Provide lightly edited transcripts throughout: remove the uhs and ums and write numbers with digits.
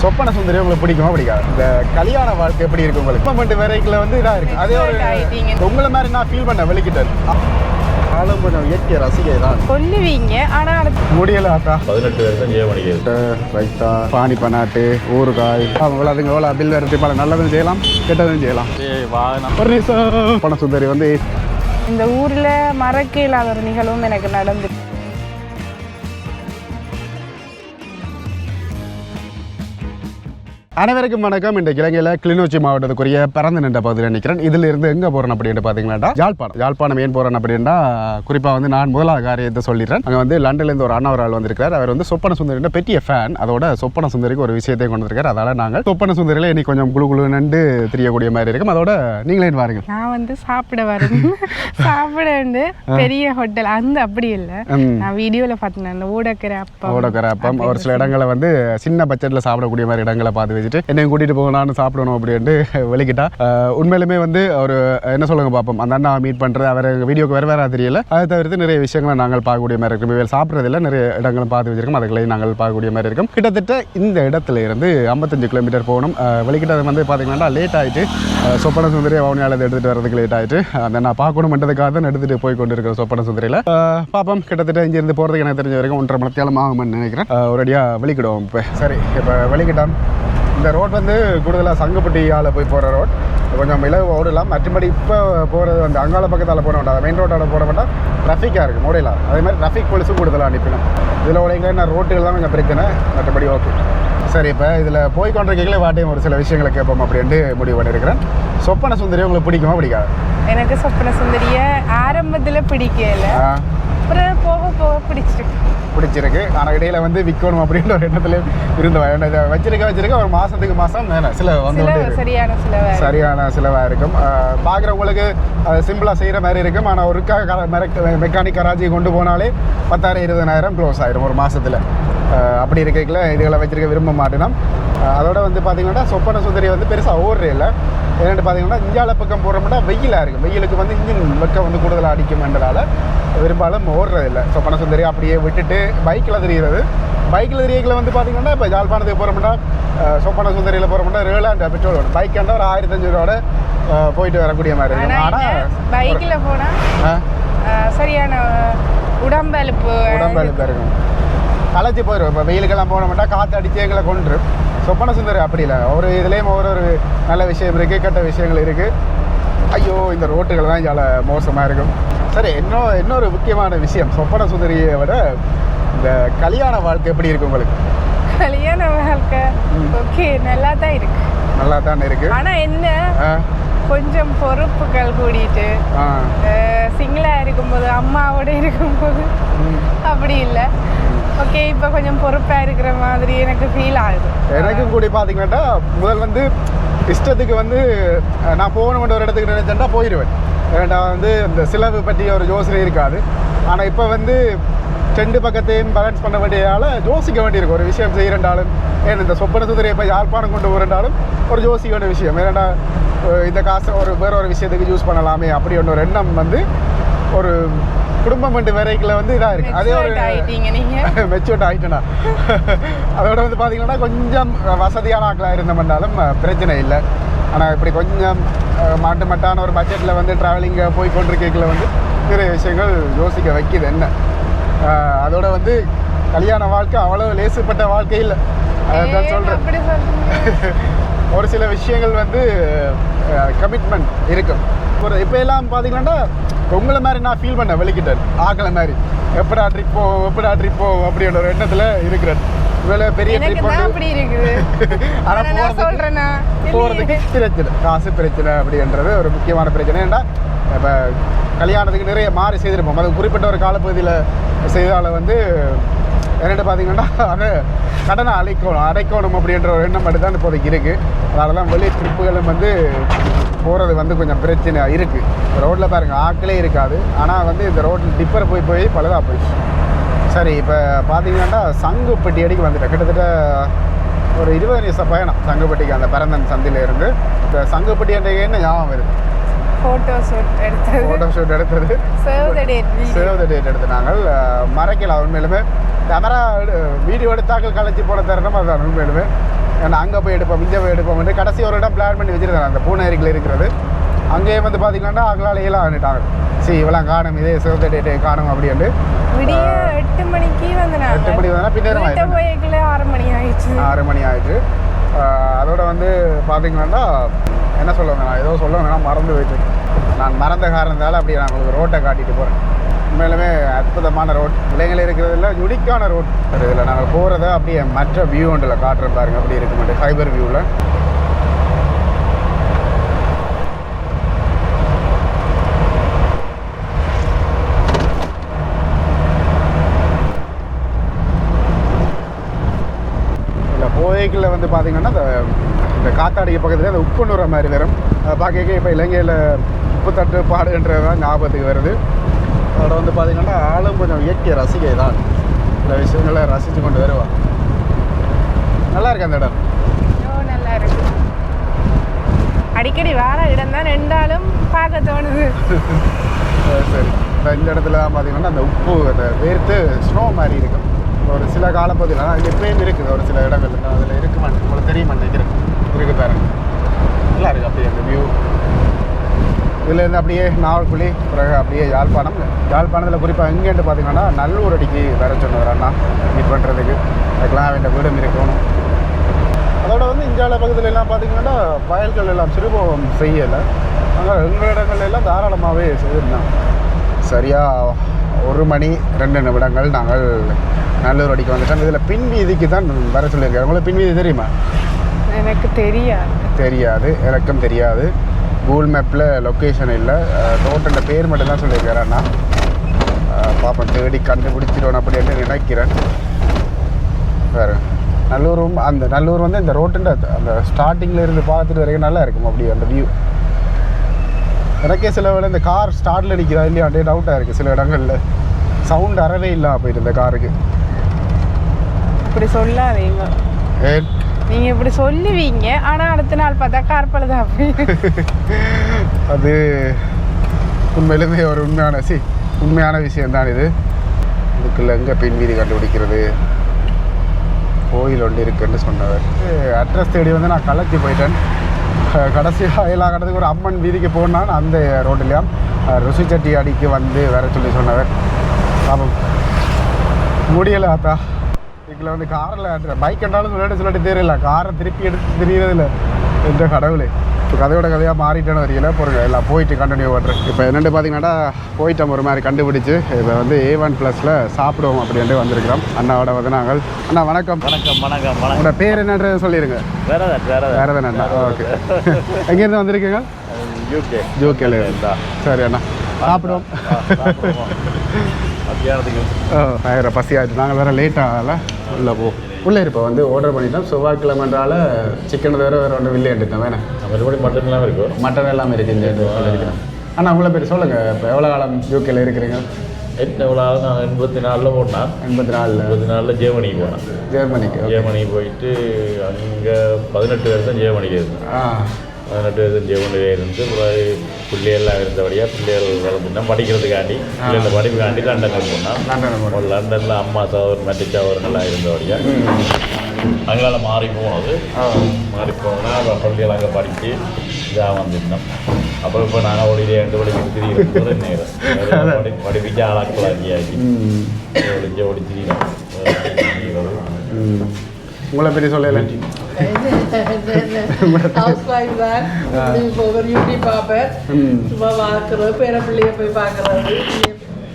சொப்பன சுந்தரி உங்களுக்கு பிடிக்குமா பிடிக்காது? இந்த கல்யாண வாழ்க்கை எப்படி இருக்கு உங்களுக்கு? மொமெண்ட் வரைக்கும் வந்து இதாக இருக்கு. அதே ஒரு உங்களை மாதிரி நான் ஃபீல் பண்ண வெளிக்கிட்டேன். ஆளும் கொஞ்சம் இயற்கை ரசிகை தான் சொல்லுவீங்க. ஆனால் முடியல அக்கா. 18 பேர் தான் ஜெயமணிக்கு ரைத்தா பானி பனாட்டு ஊறுகாய் இவ்வளோதுங்க எவ்வளோ பில் வரது பல நல்லதும் செய்யலாம் கெட்டதும் செய்யலாம். ஒரு நிமிஷம். சொப்பன சுந்தரி வந்து இந்த ஊரில் மறக்க இல்லாத ஒரு நிகழ்வும் எனக்கு நடந்து. அனைவருக்கும் வணக்கம். இந்த இலங்கையில் கிளிநொச்சி மாவட்டத்துக்குரிய பறந்து நின்ற பகுதியில் நிற்கிறேன். இதில் இருந்து எங்கே போகிறேன் அப்படின்னு பார்த்தீங்கன்னா யாழ்ப்பாணம் ஏன் போகிறேன் அப்படின்னா குறிப்பாக வந்து நான் முதலாவது காரியத்தை சொல்லிடுறேன். அங்கே வந்து லண்டன்லேருந்து ஒரு அண்ணா ஒரு ஆள் வந்திருக்கார். அவர் வந்து சொப்பன சுந்தரியோட பெரிய ஃபேன். அதோட சொப்பன சுந்தரிக்கு ஒரு விஷயத்தையும் கொண்டு வந்திருக்காரு. அதனால் நாங்கள் சொப்பன சுந்தரியில் இன்னைக்கு கொஞ்சம் குழு நண்டு தெரியக்கூடிய மாதிரி இருக்கும். அதோட நீங்களே வாருங்க. நான் வந்து சாப்பிட வரேன். சாப்பிட வந்து பெரிய ஹோட்டல் அந்த அப்படி இல்லை. நான் வீடியோவில் பார்த்தேன் அந்த ஓடக்கரை அப்பம் ஒரு சில இடங்களை வந்து சின்ன பட்ஜெட்டில் சாப்பிடக்கூடிய மாதிரி இடங்களை பார்த்து என்னையும் கூட்டிட்டு போக நானும் சாப்பிடணும் அப்படின்ட்டு வெளிக்கிட்டா. உண்மையிலுமே வந்து ஒரு என்ன சொல்லுங்க பார்ப்போம். அந்த அண்ணா மீட் பண்றது அவர் வீடியோக்கு வேற தெரியல. அதை தவிர்த்து நிறைய விஷயங்களை நாங்கள் பார்க்கக்கூடிய மாதிரி இருக்கும். இவர்கள் சாப்பிட்றதில்ல நிறைய இடங்களும் பார்த்து வச்சிருக்கோம். அதுக்களையும் நாங்கள் பார்க்கக்கூடிய மாதிரி இருக்கும். கிட்டத்தட்ட இந்த இடத்துல இருந்து 55 கிலோமீட்டர் போகணும். வெளிக்கிட்ட வந்து பார்த்தீங்கன்னா லேட் ஆகிட்டு சொப்பன சுந்தரி வவுனியாவில் எடுத்துகிட்டு வரதுக்கு லேட் ஆகிட்டு அந்த நான் பார்க்கணுன்றதுக்காக தான் எடுத்துகிட்டு போய் கொண்டு இருக்கிற சொப்பன சுந்தரியில் பார்ப்போம். கிட்டத்தட்ட இங்கேருந்து போகிறதுக்கு எனக்கு தெரிஞ்ச வரைக்கும் 1.5 மணி நேரம் ஆகும்னு நினைக்கிறேன். ஒரேடியாக வெளிக்கிடுவோம். இப்போ சரி, இப்போ வெளிக்கிட்டோம். இந்த ரோட் வந்து கூடுதலாக சங்குப்பட்டியால் போய் போகிற ரோட். கொஞ்சம் இலவு ஓடலாம். மற்றபடி இப்போ போகிறது வந்து அங்காள பக்கத்தால் போட வேண்டாம். மெயின் ரோட்டோட போட வேண்டாம். ட்ராஃபிக்காக இருக்குது ஓடையலாம். அதே மாதிரி டிராஃபிக் போலீஸும் கூடுதலாக அனுப்பினோம். இதில் ஓடைங்களா ரோட்டுகள் தான் கொஞ்சம் பிரச்சனை. மற்றபடி ஓகே. சரி, இப்போ இதில் போய் கொண்டிருக்கீங்களே வாட்டையும் ஒரு சில விஷயங்களை கேட்போம் அப்படின்ட்டு முடிவு பண்ணியிருக்கிறேன். சொப்பன சுந்தரி உங்களுக்கு பிடிக்குமா பிடிக்காது? எனக்கு சொப்பன சுந்தரியை ஆரம்பத்தில் பிடிக்கல, அப்புறம் போக போக பிடிச்சிருக்கு. ஆனால் இடையில வந்து விற்கணும் அப்படின்ற ஒரு எண்ணத்துல இருந்தவன் வச்சிருக்க ஒரு மாதத்துக்கு மாதம் சில வந்து சரியான செலவாக இருக்கும். பார்க்குறவங்களுக்கு சிம்பிளாக செய்கிற மாதிரி இருக்கும். ஆனால் ஒரு மெக்கானிக் கராஜி கொண்டு போனாலே 10,000-20,000 க்ளோஸ் ஆகிடும் ஒரு மாதத்தில். அப்படி இருக்கைக்குள்ள இதுகளை வச்சிருக்க விரும்ப மாட்டேனா. அதோட வந்து பார்த்தீங்கன்னா சொப்பன சுந்தரி வந்து பெருசாக ஓடுறே இல்லை. ஏன்னு பார்த்தீங்கன்னா இந்தியாவில் பக்கம் போகிறோம்னா வெயிலாக இருக்கும். வெயிலுக்கு வந்து இன்ஜின் வெக்கம் வந்து கூடுதலாக அடிக்கும்ன்றதால பெரும்பாலும் ஓடுறதில்லை. சொப்பன சுந்தரி அப்படியே விட்டுட்டு பைக்கில் தெரிகிறது. பைக்கில் தெரியல வந்து பார்த்தீங்கன்னா இப்போ யாழ்ப்பாணத்துக்கு போகிறோம்னா சொப்பன சுந்தரியில் போகிறோம்னா 7,000 பெட்ரோல் வரும். பைக்காண்டா ஒரு 1,500 ரூபாயோட போயிட்டு வரக்கூடிய மாதிரி இருக்கும். ஆனால் பைக்கில் போனால் சரியான உடம்பெலுப்பு இருக்கும். களைச்சி போயிடும். இப்போ வெயிலுக்கெல்லாம் போனோம்னா காற்று அடித்து எங்களை கொண்டு. சொப்பன சுந்தரி அப்படி இல்லை. ஒரு இதுலேயும் ஒரு நல்ல விஷயம் இருக்குது, கெட்ட விஷயங்கள் இருக்குது. ஐயோ, இந்த ரோட்டுகள் தான் இதில் மோசமாக இருக்கும். சரி, இன்னொரு முக்கியமான விஷயம், சொப்பன சுந்தரியை விட இந்த கல்யாண வாழ்க்கை எப்படி இருக்கு உங்களுக்கு? கல்யாண வாழ்க்கை ஓகே, நல்லா தான் இருக்கு. ஆனால் என்ன கொஞ்சம் பொறுப்புகள் கூடிட்டு சிங்கிளாக இருக்கும்போது அம்மாவோட இருக்கும்போது அப்படி இல்லை. ஓகே, இப்போ கொஞ்சம் பொறுப்பாக இருக்கிற மாதிரி எனக்கு ஃபீல் ஆகுது. எனக்கும் கூடி பார்த்தீங்கன்னா முதல் வந்து இஷ்டத்துக்கு வந்து நான் போகணுன்ற ஒரு இடத்துக்கு நினைச்சேன்டா போயிடுவேன். ஏன்னா வந்து இந்த செலவு பற்றி ஒரு யோசனை இருக்காது. ஆனால் இப்போ வந்து 2 பக்கத்தையும் பேலன்ஸ் பண்ண வேண்டியதால் யோசிக்க வேண்டியிருக்கும். ஒரு விஷயம் செய்கிறண்டாலும் ஏன் இந்த சொப்பன சுந்தரியை இப்போ யாழ்ப்பாணம் கொண்டு போகிறண்டாலும் ஒரு யோசிக்க வேண்டிய விஷயம். ஏன்னா இந்த காசை வேற ஒரு விஷயத்துக்கு யூஸ் பண்ணலாமே அப்படி ஒரு எண்ணம் வந்து ஒரு குடும்பம் ரெண்டு வரைக்குள்ள வந்து இதாக இருக்குது. அதே ஒரு மெச்சூர்ட் ஆகிட்டேனா. அதோட வந்து பார்த்தீங்கன்னா கொஞ்சம் வசதியான ஆக்களாக இருந்தோம்னாலும் பிரச்சனை இல்லை. ஆனால் இப்படி கொஞ்சம் மாட்டான ஒரு பட்ஜெட்டில் வந்து ட்ராவலிங்கை போய் கொண்டிருக்கல வந்து நிறைய விஷயங்கள் யோசிக்க வைக்கிது. என்ன அதோட வந்து கல்யாண வாழ்க்கை அவ்வளோ லேசுப்பட்ட வாழ்க்கை இல்லை. அதான் சொல்கிறேன். ஒரு சில விஷயங்கள் வந்து கமிட்மெண்ட் இருக்கும். இப்போ எல்லாம் பார்த்தீங்கன்னா உங்களை மாதிரி நான் ஃபீல் பண்ண வெளிக்கிட்டேன். ஆக்களை மாதிரி எப்படா ட்ரிப் போவோம் அப்படின்ற ஒரு எண்ணத்தில் இருக்கிறேன். இவ்வளோ பெரிய ட்ரிப் ஆனால் போகிறதுக்கு பிரச்சனை, காசு பிரச்சனை அப்படின்றது ஒரு முக்கியமான பிரச்சனை. ஏன்னா இப்போ கல்யாணத்துக்கு நிறைய மாறி செய்திருப்போம். அது குறிப்பிட்ட ஒரு காலப்பகுதியில் செய்தால் வந்து என்னென்னு பார்த்தீங்கன்னா அதை கடனை அடைக்கணும் அப்படின்ற ஒரு எண்ணம் மட்டும் தான் இப்போதைக்கு இருக்குது. அதனால தான் வெளி ட்ரிப்புகளும் வந்து போகிறது வந்து கொஞ்சம் பிரச்சனையாக இருக்குது. ரோட்டில் பாருங்கள் ஆக்களே இருக்காது. ஆனால் வந்து இந்த ரோட்டில் டிப்பர் போய் பழுதாக போயிடுச்சு. சரி, இப்போ பார்த்தீங்கன்னா சங்குப்பட்டி அடிக்கு வந்துட்டேன். கிட்டத்தட்ட ஒரு 20 நிமிஷம் பயணம் சங்குப்பட்டிக்கு. அந்த பரந்தன் சந்திலேருந்து இந்த சங்குப்பட்டி அன்றைக்கு என்ன ஞாபகம் வருது? ஃபோட்டோ ஷூட் எடுத்தது சேவ் த டேட் எடுத்து நாங்கள் மறைக்கலாம். உண்மையிலுமே கேமரா வீடியோ எடுத்தாக்கள் கலைச்சி போன தருணம் அதுதான். உண்மையிலுமே ஏன்னா அங்கே போய் எடுப்போம் இங்கே போய் எடுப்போம் வந்து கடைசி ஒரு இடம் பிளான் பண்ணி வச்சுருக்காங்க அந்த பூனேரிக்கில் இருக்கிறது. அங்கேயே வந்து பார்த்தீங்கன்னா அங்களால் ஏலாம் ஆகிட்டாங்க. சரி இவ்வளோ காணும் இதே சிவத்த டேட்டை காணும் அப்படின்ட்டு விடிய 8 மணிக்கு வந்து 8 மணி வந்தால் பின்னேரம் ஆகிடுச்சு. 6 மணி ஆயிடுச்சு. 6 மணி ஆயிடுச்சு. அதோட வந்து பார்த்தீங்கன்னா என்ன சொல்லுவாங்க, நான் ஏதோ சொல்லுவேன் நான் மறந்து போயிட்டு. நான் மறந்த காரணத்தால் அப்படி நான் உங்களுக்கு ரோட்டை காட்டிட்டு போகிறேன். உண்மையிலுமே அற்புதமான ரோட், இளைஞர்கள் இருக்கிறதுல யுனிக்கான ரோட். இதில் நாங்கள் போகிறத அப்படியே மற்ற வியூ ஒன்றில் காட்டுற பாருங்க அப்படி இருக்க மாட்டேன் ஃபைபர் வியூவில். போய்க்கில் வந்து பார்த்தீங்கன்னா இந்த காத்தாடிக்கு பக்கத்தில் அந்த உப்பு நுற மாதிரி வரும். அதை பார்க்க இப்போ இலங்கையில் உப்பு தட்டுப்பாடுன்றது தான் ஞாபகத்துக்கு வருது. அதோட வந்து பார்த்தீங்கன்னா ஆளும் கொஞ்சம் இயற்கை ரசிகை தான், இந்த விஷயங்களை ரசித்து கொண்டு வருவான். நல்லா இருக்கு அந்த இடம். நல்லா இருக்கு. அடிக்கடி வேற இடம் தான் ரெண்டாலும் பார்க்க தோணுது. சரி, இந்த இடத்துல தான் பார்த்தீங்கன்னா அந்த உப்பு அந்த வேர்த்து ஸ்னோ மாதிரி இருக்கும். ஒரு சில காலப்பகுதியில் அது எப்பயும் இருக்குது, ஒரு சில இடங்கள் அதில் இருக்கு மாட்டேன். உங்களுக்கு தெரியுமா நினைக்கிறேன், இருக்கு பாருங்க. நல்லா இருக்குது அப்படியே அந்த வியூ. இதுலேருந்து அப்படியே நாவல்குழி, பிறகு அப்படியே யாழ்ப்பாணத்தில் குறிப்பாக எங்கேன்ட்டு பார்த்தீங்கன்னா நல்லூர் அடிக்கு வர சொன்னவர் அண்ணா மீட் பண்ணுறதுக்கு. அதுக்கெல்லாம் வேண்ட வீடும் இருக்கணும். அதோட வந்து இந்தியாவில் பக்கத்தில் எல்லாம் பார்த்தீங்கன்னா வயல்கள் எல்லாம் சிறுபோகம் செய்யலை. ஆனால் எங்கள் இடங்கள் எல்லாம் தாராளமாகவே செய்திருந்தாங்க. சரியாக 1 மணி 2 நிமிடங்கள் நாங்கள் நல்லூர் அடிக்க வந்துட்டோம். இதில் பின் வீதிக்கு தான் வர சொல்லியிருக்காரு. உங்களுக்கு பின் வீதி தெரியுமா? எனக்கு தெரியாது, எனக்கும் தெரியாது. கூகுள் மேப்பில் லொக்கேஷன் இல்லை, ரோட்டோட பேர் மட்டும்தான் சொல்லியிருக்காரு அண்ணா. பாப்பா தேடி கண்டுபிடிச்சிடுவோம் அப்படின்னு நினைக்கிறேன். வேறு நல்லூர் வந்து இந்த ரோட்டுன்ற அந்த ஸ்டார்டிங்கில் இருந்து பார்த்துட்டு வரைக்கும் நல்லா இருக்கும் அப்படி அந்த வியூ. எனக்கே சில வேலை இந்த கார் ஸ்டார்ட்டில் நிற்கிறா இல்லையா அப்படியே டவுட்டாக இருக்குது. சில இடங்களில் சவுண்ட் அறவே இல்லாமல் போயிட்டு இந்த காருக்கு. இப்படி சொல்லாதீங்க, நீங்கள் இப்படி சொல்லுவீங்க, ஆனால் அடுத்த நாள் பார்த்தா கார் பழுதா அப்படி. அது உண்மையிலுமே ஒரு உண்மையான விஷயம்தான் இது. இதுக்குள்ள எங்கே பின் வீதி கண்டுபிடிக்கிறது, கோயில் ஒன்று இருக்குன்னு சொன்னவர். அட்ரஸ் தேடி வந்து நான் கலக்கி போயிட்டேன். கடைசியாக எல்லா கடத்துக்கு ஒரு அம்மன் வீதிக்கு போனான் அந்த ரோட்லையாம் ருசிச்சட்டி அடிக்கு வந்து வர சொல்லி சொன்னவர். பாப்போம் முடியலை ஆத்தா. இதுக்குள்ள வந்து காரில் பைக் என்றாலும் சொல்லிட்டு தெரியல, காரை திருப்பி எடுத்து தெரியறதில்ல. எந்த கடவுளே, இப்போ கதையோட கதையாக மாறிட்டேன்னு வரையில போகிறேங்க. எல்லாம் போயிட்டு கண்டினியூ பண்ணுறேன். இப்போ என்னென்னு பார்த்தீங்கன்னா போயிட்டோம் ஒரு மாதிரி கண்டுபிடிச்சி. இப்போ வந்து A1+ல் சாப்பிடுவோம் அப்படின்ட்டு வந்திருக்கிறோம். அண்ணாவோட வந்து நாங்கள். அண்ணா வணக்கம். உங்களோட பேர் என்னன்றது சொல்லிடுங்க. வேறதான் அண்ணா. ஓகே, எங்கேருந்து வந்திருக்கீங்க? யூகேல. சரி அண்ணா, சாப்பிடுவோம். பசி ஆகிட்டு நாங்கள் வேறு லேட் ஆகலை. உள்ளே இப்போ வந்து ஆர்டர் பண்ணிட்டோம். செவ்வாய்க்கிழமைன்றால சிக்கன் வேறு ஒன்று வில்லே எடுத்தோம். வேணா மட்டன் எல்லாம் இருக்கும். மட்டன் எல்லாம் இருக்குது சொல்லியிருக்கிறேன். அண்ணா உங்களை பேர் சொல்லுங்கள். இப்போ எவ்வளோ காலம் யூகேல இருக்கிறீங்க? எவ்வளோ நான் 84 போனேன். 84 ஜெர்மனிக்கு போனேன். ஜெர்மனிக்கு போயிட்டு அங்கே 18 வருஷம் ஜெர்மனிக்கு இருந்தேன். 18 வருஷம் ஜெர்மனியில் இருந்து பிள்ளைகள்லாம் இருந்தபடியாக பிள்ளைகள் வளர்ந்துட்டோம் படிக்கிறதுக்காண்டி. பிள்ளைகளை படிப்புக்காண்டி லண்டனுக்கு போனோம். லண்டனில் அம்மா சகோதரன் மற்ற சகோதரங்கள்லாம் இருந்தபடியாக அங்களால் மாறி போனது. மாறி போனால் அப்புறம் பள்ளிகள் அங்கே படித்து இதாக வந்துட்டோம். அப்புறம் இப்போ நாங்கள் ஒளியிலே 2 படிப்பு திரிகிறோம். நேரம் படிப்பிச்சு ஆளாக்கலாம் ஆகி ஓடி திரிகிறோம். உங்களை பற்றி சொல்லலை. யூடியூப் பார்ப்பேன், சும்மா பார்க்குறது, பேர பிள்ளைய போய் பார்க்குறது,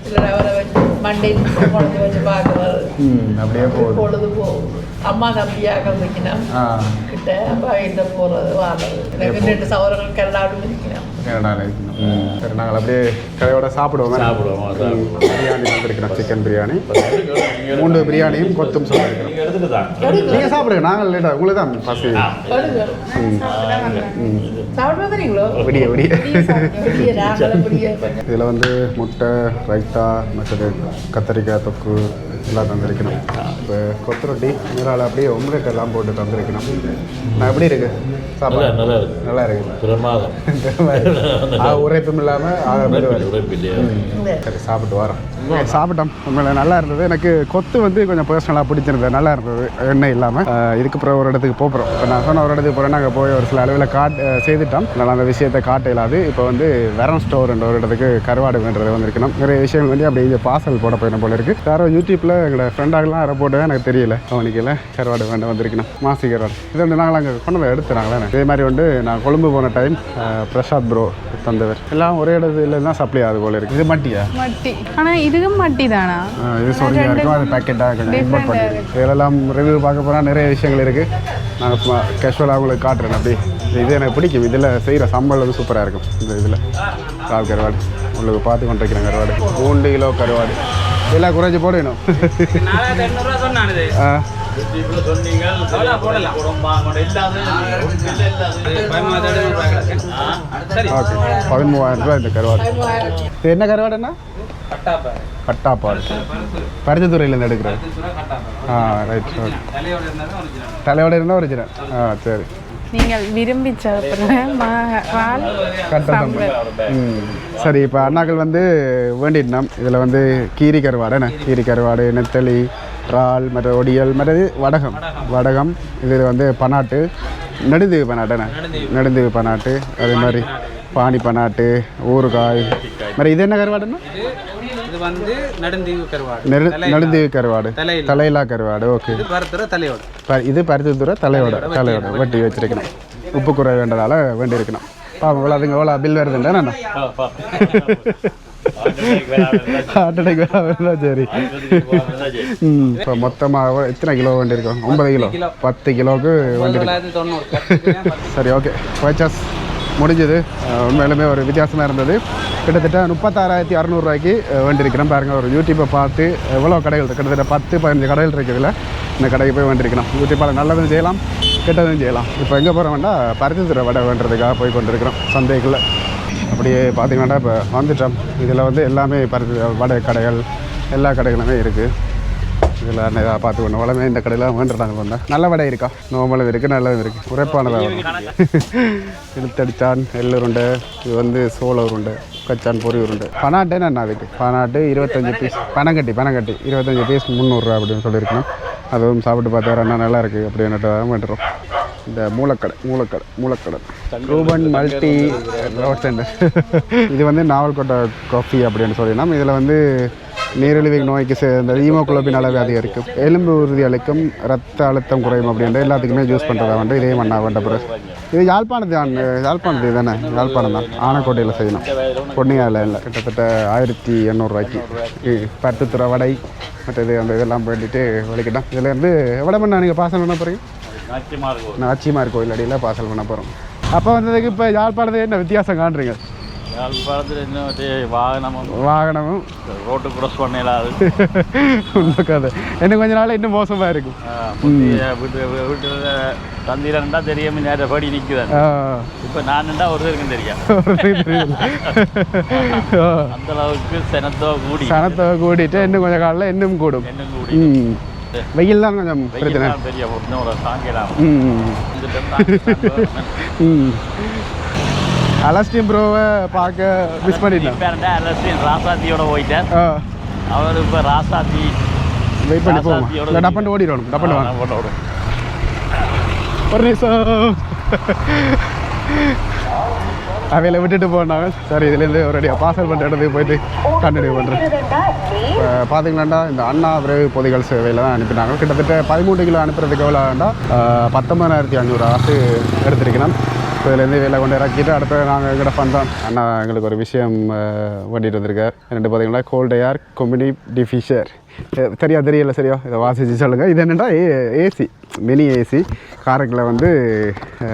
இல்லை அவரை வச்சு மண்டே குழந்தை வச்சு பார்க்குறது. அப்படியே பொழுது போகும். அம்மா தம்பியாக வைக்கணும் கிட்ட அப்பா கிட்ட போகிறது வாங்குறது. எனக்கு 2 சகோதரர்கள் கனடாவில் இருக்கணும். சரி, நாங்கள் அப்படியே கடையோட சாப்பிடுவோம். பிரியாணி வந்துருக்கிறோம். சிக்கன் பிரியாணி 3 பிரியாணியும் கொத்தும் சொல்லியிருக்கிறோம். நீங்கள் சாப்பிடுங்க, நாங்கள் லேட்டாக உங்களுக்கு தான் பசி. சாப்பிட தெரியுங்களோ? விடிய விடிய இதில் வந்து முட்டை, ரைத்தா, மற்றது கத்தரிக்காய் தொக்கு எல்லாம் தந்திருக்கணும். இப்போ கொத்து ரொட்டி நீரால் அப்படியே ஒம்லெட் எல்லாம் போட்டு தந்திருக்கணும். நான் எப்படி இருக்கு சாப்பாடு? நல்லா இருக்கு, நல்லா இருக்கு, பிரமாதம். உரைப்பும் இல்லாமல் உரைப்பு இல்லையா? சரி, சாப்பிட்டு வரோம். சாப்பிட்டோம், உண்மையில நல்லா இருந்தது. எனக்கு கொத்து வந்து கொஞ்சம் பர்சனலாக பிடிச்சிருந்தது, நல்லா இருந்தது, எண்ணெய் இல்லாமல். இதுக்கப்புறம் ஒரு இடத்துக்கு போகிறோம். இப்போ நான் சொன்ன ஒரு இடத்துக்கு போகிறேன், நாங்கள் போய் ஒரு சில அளவில் செய்துட்டோம். அதனால் அந்த விஷயத்தை காட்ட இல்லாது. இப்போ வந்து வெரம் ஸ்டோர்ன்ற ஒரு இடத்துக்கு கருவாடு வேண்டது வந்திருக்கணும். நிறைய விஷயங்கள் வந்து அப்படி இது பார்சல் போட போயிடும் போல இருக்குது. யாரோ யூடியூப்பில் எங்களோட ஃப்ரெண்டாகலாம் யாரோ போட்டவே எனக்கு தெரியல, அவனுக்கு கருவாடு வேண்ட வந்திருக்கணும், மாசி கருவாடு. இது வந்து நாங்கள் அங்கே கொண்டு எடுத்துறாங்களே. இதே மாதிரி வந்து நான் கொழும்பு போன டைம் பிரசாத் ப்ரோ தந்தவர் எல்லாம் ஒரே இடத்துல தான் சப்ளை ஆகுது போல இருக்குது. இது மட்டியா? மட்டி. ஆனால் இதுவும் மட்டி தானா? இது சொல்லியாக இருக்கும், அது பேக்கெட்டாக கொஞ்சம் இம்போர்ட் பண்ணி. இதெல்லாம் ரிவ்யூ பார்க்க போனால் நிறைய விஷயங்கள் இருக்குது. நாங்கள் சும்மா கேஷுவலாக உங்களுக்கு காட்டுறேன். அப்படி இது எனக்கு பிடிக்கும். இதில் செய்கிற சம்பளம் வந்து சூப்பராக இருக்கும். இந்த இதில் கால் கருவாடு உங்களுக்கு பார்த்து கொண்டிருக்கிறேன். கருவாடு 2 கிலோ கருவாடு எல்லாம் குறைஞ்சி போடணும். ஓகே, 13,000 ரூபா இந்த கருவாடு. இது என்ன கருவாடுன்னா? கட்டாப்பாடு. பருத்தித்துறையிலேருந்து எடுக்கிறது. ரைட். ஓகே, தலையோடு இருந்தால் ஒரிஜினல். சரி. நீங்கள் விரும்பி சரி. இப்போ அண்ணாக்கள் வந்து வேண்டிட்டோம். இதில் வந்து கீரி கருவாடு, கீரி கருவாடு, நெத்தலி, இறால், மற்ற ஒடியல், மற்றது வடகம். இதில் வந்து பனாட்டு, நெடுந்தீவு பனாட்டுண்ணே, நெடுந்தீவு பனாட்டு, அதே மாதிரி பானி பனாட்டு, ஊறுகாய். மாதிரி இது என்ன கருவாடுன்னா? இது வந்து நடுந்தீவு கருவாடு. நடுந்தீவு கருவாடு, தலையிலா கருவாடு. ஓகே, இது பருத்தித்துறை தலையோட வெட்டி வச்சிருக்கணும். உப்பு குறை வேண்டதால வேண்டி இருக்கணும். பாவம் இவ்வளோ அதுங்க எவ்வளோ பில் வருதுண்டா? சரி. இப்போ மொத்தமாக எத்தனை கிலோ வேண்டி இருக்கோம்? 9 கிலோ, 10 கிலோவுக்கு வேண்டி இருக்கு. சரி, ஓகே, பர்ச்சேஸ் முடிஞ்சது. உண்மையிலுமே ஒரு வித்தியாசமாக இருந்தது. கிட்டத்தட்ட 36,600 ரூபாய்க்கு வேண்டியிருக்கிறோம். பாருங்கள், ஒரு யூடியூப்பை பார்த்து எவ்வளோ கடைகள் இருக்குது, கிட்டத்தட்ட 10-15 கடைகள் இருக்குதுல்ல. இந்த கடைக்கு போய் வேண்டியிருக்கிறோம். யூடியூப்பால் நல்லதும் செய்யலாம், கெட்டதும் செய்யலாம். இப்போ எங்கே போகிறோம்னா பருத்தித்துறை வடை வேண்டுறதுக்காக போய் கொண்டிருக்கிறோம் சந்தைக்குள்ளே. அப்படியே பார்த்தீங்கன்னா இப்போ வந்துட்டோம். இதில் வந்து எல்லாமே பருத்தி வடை கடைகள், எல்லா கடைகளுமே இருக்குது. இதில் எதாவது பார்த்துக்கணும். வளமே இந்த கடையில் வேண்டுறாங்க. வந்தால் நல்ல வடை இருக்கா? நோமலும் இருக்குது, நல்லதும் இருக்குது, உரைப்பானதாக வரும். இழுத்தடிச்சான், எள்ளுருண்டை, இது வந்து சோள உருண்டை, கச்சான், பொறி உருண்டை. பனாட்டேன்னு என்ன? அதுக்கு பனாட்டு 25 பீஸ், பனங்கட்டி 25 பீஸ் 300 ரூபா அப்படின்னு சொல்லியிருக்கணும். அதுவும் சாப்பிட்டு பார்த்தாரு, நல்லா இருக்குது அப்படின்னுட்டு வேண்டுறோம். இந்த Moolakadai Ruban multi road centre. இது வந்து நாவல்கோட்டை காஃபி அப்படின்னு சொல்லிடலாம். இதில் வந்து நீரிழிவு நோய்க்கு இந்த ஹீமோகுளோபின் அளவு அதிகரிக்கும், எலும்பு உறுதி அளிக்கும், ரத்த அழுத்தம் குறையும் அப்படின்ற எல்லாத்துக்குமே யூஸ் பண்ணுறதா வந்து இதே மண்ணா வேண்ட பிறகு. இது யாழ்ப்பாணத்து தானே? யாழ்ப்பாணம் தான், ஆனக்கோட்டையில் செய்யணும், பொன்னியாவில் இல்லை. கிட்டத்தட்ட 1800 ரூபாய்க்கு பருத்தித்துறை வடை மற்றது அந்த இதெல்லாம் வேண்டிட்டு வலிக்கிட்டோம். இதுலேருந்து எவ்வளோ பண்ண நீங்கள் பார்சல் பண்ண போகிறீங்க? நாச்சிமார் கோயில் அடியில் பார்சல் பண்ண போகிறோம். அப்போ வந்ததுக்கு இப்போ யாழ்ப்பாணத்துக்கு என்ன வித்தியாசம் காண்றீங்க? யாழ்ப்பாணத்தில் என்ன வாகனமும் ரோட்டு க்ராஸ் பண்ணலாது. உண்மை கதை. இன்னும் கொஞ்ச நாள் இன்னும் மோசமாக இருக்கும். வீட்டில் தந்திரண்டா தெரியாம நேரம் படி நிற்குதான். இப்போ நான் ஒரு பேருக்கும் தெரியும். அந்த அளவுக்கு சனத்தோ கூடிட்டு இன்னும் கொஞ்சம் காலில் இன்னும் கூடும். வெயில் தான் கொஞ்சம் பிரச்சனை. அலஸ்டின் ப்ரோவை பார்க்க மிஸ் பண்ணிட்டேன். அலஸ்டின் ராசாத்தியோட போயிட்டேன். அவர் இப்போ ராசாத்தி வெயிட் பண்ணி போவோம். இல்லை டப்பண்டு ஓடிடணும். டப்பண்டு வாங்க ஒரு நிமிஷம். அவையில் விட்டுட்டு போனாங்க. சரி, இதுலேருந்து ஒரு அடியாக பார்சல் பண்ணுற இடத்துக்கு போயிட்டு கண்டினியூ பண்ணுறேன். இப்போ பார்த்தீங்களாண்டா இந்த அண்ணா விரைவு பொதிகள் சேவையில் தான் அனுப்பினாங்க. கிட்டத்தட்ட 13 கிலோ அனுப்புறதுக்கு எவ்வளோ வேண்டாம் 19,500 காசு எடுத்துருக்கணும். இப்போ இதுலேருந்து வேலை கொண்டு இறக்கிட்டு அடுத்த நாங்கள் எங்கிட்ட பண்ணுறோம். அண்ணா எங்களுக்கு ஒரு விஷயம் வேண்டிட்டு வந்திருக்கார். என்னென்னு பார்த்தீங்கன்னா கோல்டு ஏர் கொம்யூனி டிஃபிஷர். தெரியல சரியா? இதை வாசிச்சு சொல்லுங்கள். இது என்னென்னா ஏசி, மினி ஏசி. காரைக்கில் வந்து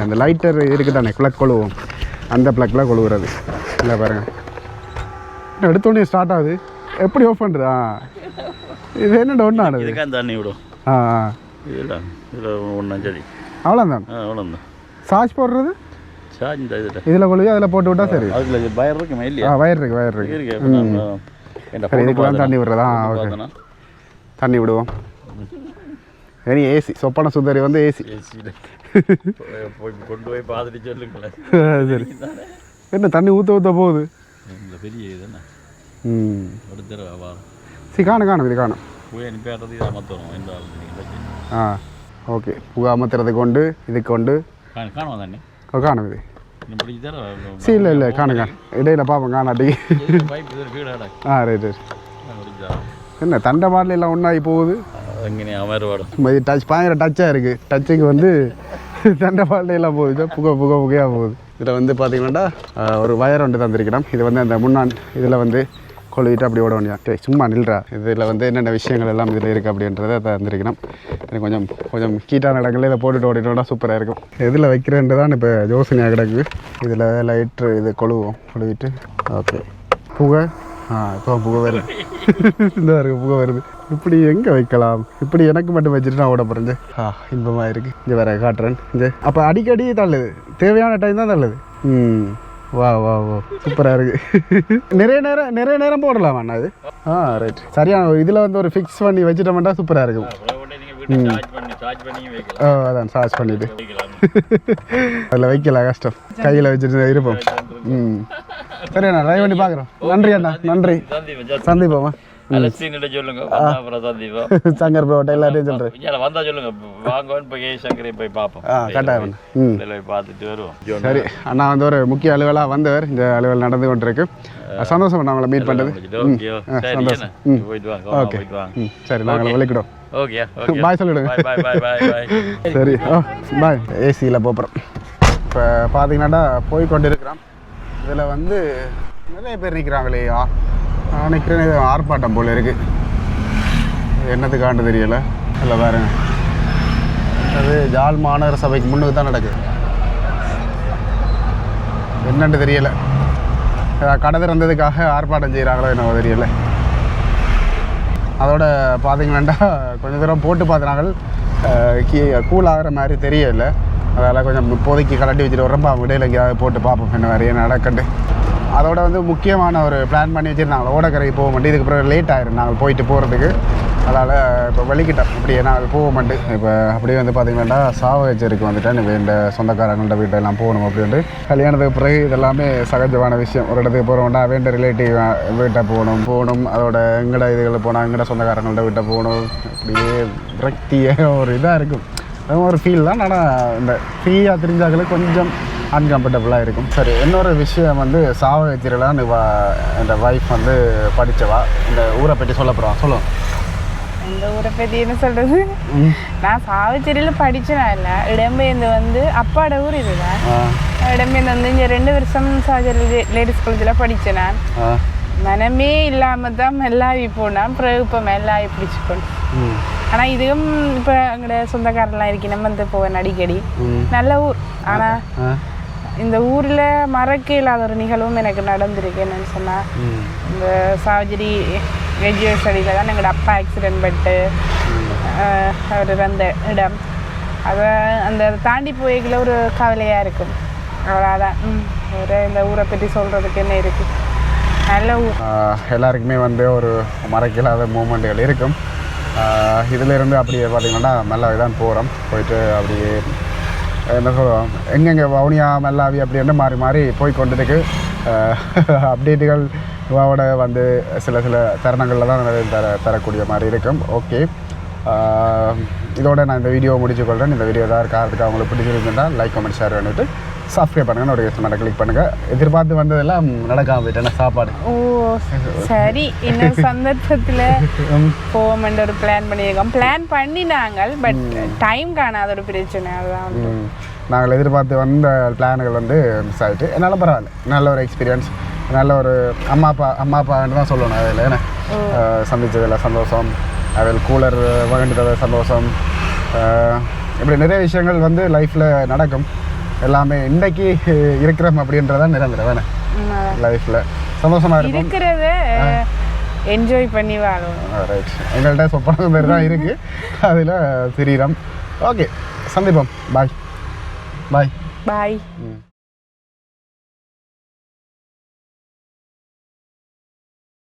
அந்த லைட்டர் இருக்குது தானே, ப்ளக் கொழுவோம், அந்த ப்ளக்கில் கொழுவுறது. இல்லை பாருங்கள், எடுத்தோடனே ஸ்டார்ட் ஆகுது. எப்படி ஓப்பன் பண்ணுறா? இது என்ன ஒன்று ஆனது? தண்ணி விடும். இதில் ஒன்றும் சரி, அவ்வளோதான். அவ்வளோதான். சார்ஜ் போடுறது இதில் கொழுவி அதில் போட்டு விட்டா சரி. அதில் வயர் இருக்குமே இல்லையா? வயர் இருக்கு. இதுக்கெல்லாம் தண்ணி விடுறதா? ஓகே, தண்ணி விடுவோம். இனி ஏசி சொப்பன சுந்தரி வந்து ஏசி ஏசியில் போய் கொண்டு போய் பார்த்துட்டு சொல்லுங்களேன். சரி என்ன தண்ணி ஊற்ற போகுது இந்த பெரிய இதுண்ணா ஒரு தடவை வா சரி காணும் இது காணும் போய் அனுப்பிடுறது இதை அமர்த்தணும் எந்த ஆ ஓகே புகை அமர்த்துறதுக்கு கொண்டு இதுக்கு கொண்டு காணுமா தண்ணி காணும் இது பிடிச்சி தர சரி இல்லை காணுங்க இடையில பார்ப்போம் காணாட்டி பைப் இது வீடாடா ரைட் என்ன தண்டை பாட்டில் எல்லாம் ஒன்றாகி போகுது எங்கே அமர்வாடும் இது பயங்கர டச்சாக இருக்குது டச்சுக்கு வந்து தண்டை பாட்டில் எல்லாம் போகுது புகையாக போகுது இதில் வந்து பார்த்தீங்கன்னா ஒரு வயர் ஒன்று தந்திருக்கிறோம் இது வந்து அந்த முன்னாள் இதில் வந்து கொழுவிட்டு அப்படி ஓட வேண்டியா சும்மா நில்றா இதில் வந்து என்னென்ன விஷயங்கள் எல்லாம் இதில் இருக்குது அப்படின்றத தந்திருக்கிறோம் எனக்கு கொஞ்சம் கீட்டான இடங்களில் இதை போட்டுட்டு ஓடிட்டோம்னா சூப்பராக இருக்கும் எதில் வைக்கிறேன்ட்டு தான் இப்போ யோசனையாக கிடக்கு இதில் லைட்ரு இது கொழுவிட்டு ஓகே புகை இப்போ புகை வருது இந்த புகை வருது இப்படி எங்கே வைக்கலாம் இப்படி எனக்கு மட்டும் வச்சுட்டு நான் ஓட போகிறேன் இன்பமாக இருக்குது இங்கே வேற காட்டுறேன் இங்கே அப்போ அடிக்கடி தள்ளுது தேவையான டைம் தான் தள்ளுது வா சூப்பராக இருக்குது நிறைய நேரம் போடலாம் அண்ணா இது ரைட் சரியான இதில் வந்து ஒரு ஃபிக்ஸ் பண்ணி வச்சுட்டோம்னா சூப்பராக இருக்கும் அதான் சார்ஜ் பண்ணிவிட்டு அதில் வைக்கல கஷ்டம் கையில் வச்சுட்டு இருப்போம் சரி அண்ணா ட்ரை பண்ணி பார்க்குறோம் நன்றி அண்ணா நன்றி சந்திப்போமா சங்கர் ப்ரோட்ட எல்லாத்தையும் சொல்கிறேன் வந்தா சொல்லுங்க வாங்க போய் சங்கரை போய் பார்ப்போம் கட்டாயம் பார்த்துட்டு வருவோம். சரி அண்ணா வந்து ஒரு முக்கிய அலுவலாக வந்தவர் இந்த அலுவல் நடந்து கொண்டிருக்கு சந்தோஷம் நாங்களை மீட் பண்ணுறது சந்தோஷம் ஓகே சரி நாங்கள் விளைக்கிடும் பாய் சொல்லிவிடுங்க சரி பாய் ஏசியில் போகிறோம் இப்போ பார்த்தீங்கன்னா போய் கொண்டு இருக்கிறோம் இதில் வந்து நிறைய பேர் நிற்கிறாங்களேயா நான் நினைக்கிறேன் இது ஆர்ப்பாட்டம் போல் இருக்குது என்னத்துக்காண்டு தெரியலை இல்லை பாருங்க அது ஜாழ் மாநகர சபைக்கு முன்னுக்கு தான் நடக்குது என்னன்னு தெரியலை கடை திறந்ததுக்காக ஆர்ப்பாட்டம் செய்கிறாங்களோ என்னவோ தெரியலை அதோட பார்த்தீங்கன்னா கொஞ்சம் தூரம் போட்டு பார்த்துனாங்க கூல் ஆகிற மாதிரி தெரியலை அதெல்லாம் கொஞ்சம் இப்போதைக்கு கலட்டி வச்சுட்டு வரப்போ அவங்க இடையில எங்கேயாவது போட்டு பார்ப்போம் என்ன வேறு என்ன நடக்கண்டு அதோட வந்து முக்கியமான ஒரு பிளான் பண்ணி வச்சுருந்தாங்க ஓடக்கரைக்கு போக மாட்டேன் இதுக்கு பிறகு லேட் ஆயிரும் நாங்கள் போயிட்டு போகிறதுக்கு அதனால் இப்போ வலிக்கிட்டோம் அப்படியே நாங்கள் போக மாட்டேன் இப்போ அப்படியே வந்து பார்த்திங்கன்னா சாவகச்சேரிக்கு வந்துட்டேன் இப்போ இந்த சொந்தக்காரங்கள்ட்ட வீட்டெல்லாம் போகணும் அப்படின்ட்டு கல்யாணத்துக்கு பிறகு இதெல்லாமே சகஜமான விஷயம் ஒரு இடத்துக்கு போகிறோம்னா வேண்ட ரிலேட்டிவ் வீட்டை போகணும் அதோட எங்கட இதுகளில் போனால் எங்கட சொந்தக்காரங்கள்ட்ட வீட்டை போகணும் அப்படியே விரக்தியே ஒரு இதாக இருக்கும் அதுவும் ஒரு ஃபீல் தான் ஆனால் இந்த ஃப்ரீயாக தெரிஞ்சாக்களுக்கு கொஞ்சம் அன்கம்ஃபர்டபுளாக இருக்கும் சரி இன்னொரு விஷயம் வந்து சாவகச்சேரியில் இந்த ஒய்ஃப் வந்து படித்தவா இந்த ஊரை பற்றி சொல்ல போகிறோம் சொல்லுவோம் இந்த ஊரை பற்றி என்ன சொல்கிறது நான் சாவச்சேரியில் படித்தேனா இல்லை இடம்பெயர்ந்து வந்து அப்பாவோட ஊர் இதுதான் இடம்பெயர்ந்து வந்து இங்கே 2 வருஷம் சாவச்சேரி லேடிஸ் காலேஜில் படித்தேன் நான் மனமே இல்லாமல் தான் மெல்லாவி போனான் பிறகு இப்போ மெல்லாவி பிடிச்சிக்கொண்டு ஆனால் இதுவும் இப்போ எங்களோட சொந்தக்காரெல்லாம் இருக்கு நம்ம வந்து போவேன் அடிக்கடி நல்ல ஊர் ஆனால் இந்த ஊரில் மறக்க இல்லாத ஒரு நிகழ்வும் எனக்கு நடந்திருக்கு என்னன்னு சொன்னால் இந்த சாவச்சேரி ரெஜியூஸ் அடியில் தான் எங்களோட அப்பா ஆக்சிடென்ட் பட்டு அவர் அந்த இடம் அதை அந்த தாண்டி போய்க்குள்ள ஒரு கவலையாக இருக்கும் அவ்வளோதான் வேறு இந்த ஊரை பற்றி சொல்கிறதுக்கு என்ன இருக்குது நல்ல ஊர் எல்லாருக்குமே வந்து ஒரு மறக்கலாத மூமெண்ட்டுகள் இருக்கும் இதிலேருந்து அப்படியே பார்த்திங்கன்னா மெல்லாவி தான் போகிறோம் போயிட்டு அப்படியே என்ன சொல்லுவோம் எங்கெங்கே வவுனியா மெல்லாவி அப்படின்னு மாறி மாறி போய் கொண்டதுக்கு அப்டேட்டுகள் இவாவோட வந்து சில தருணங்களில் தான் தரக்கூடிய மாதிரி இருக்கும் ஓகே இதோட நான் இந்த வீடியோ முடிச்சுக்கொள்கிறேன் இந்த வீடியோ தான் இருக்கிறதுக்கு அவங்களுக்கு பிடிச்சிருக்குன்னா லைக் கமெண்ட் ஷேர் பண்ணிவிட்டு சப்ஸ்கிரைப் பண்ணுங்கள் நோட்டிஃபிகேஷன் மேலே கிளிக் பண்ணுங்கள் எதிர்பார்த்து வந்ததெல்லாம் நடக்காம போயிட்டேன் சாப்பாடு ஓ சரி இன்னும் சந்தர்ப்பத்தில் போவோம்ன்ற ஒரு பிளான் பண்ணினாங்க பட் டைம் காணாத ஒரு பிரச்சனை அதுதான் நாங்கள் எதிர்பார்த்து வந்த பிளான்கள் வந்து மிஸ் ஆகிட்டு என்னால் பரவாயில்ல நல்ல ஒரு எக்ஸ்பீரியன்ஸ் நல்ல ஒரு அம்மா அப்பான்னு தான் சொல்லணும் அதில் ஏன்னா சந்தித்ததில் சந்தோஷம் அதில் கூலர் வாங்கிட்டது சந்தோஷம் இப்படி நிறைய விஷயங்கள் வந்து லைஃப்பில் நடக்கும் எல்லாமே இன்றைக்கி இருக்கிறோம் அப்படின்றதான் நிரந்தரம் வேணே லைஃப்பில் சந்தோஷமாக இருக்கும் இருக்கிறத என்ஜாய் பண்ணி வாழும் ரைட் எங்கள்கிட்ட சொப்பன பேர் தான் இருக்குது அதில் சிரீரம் ஓகே சந்திப்போம் பாய் பாய் பாய்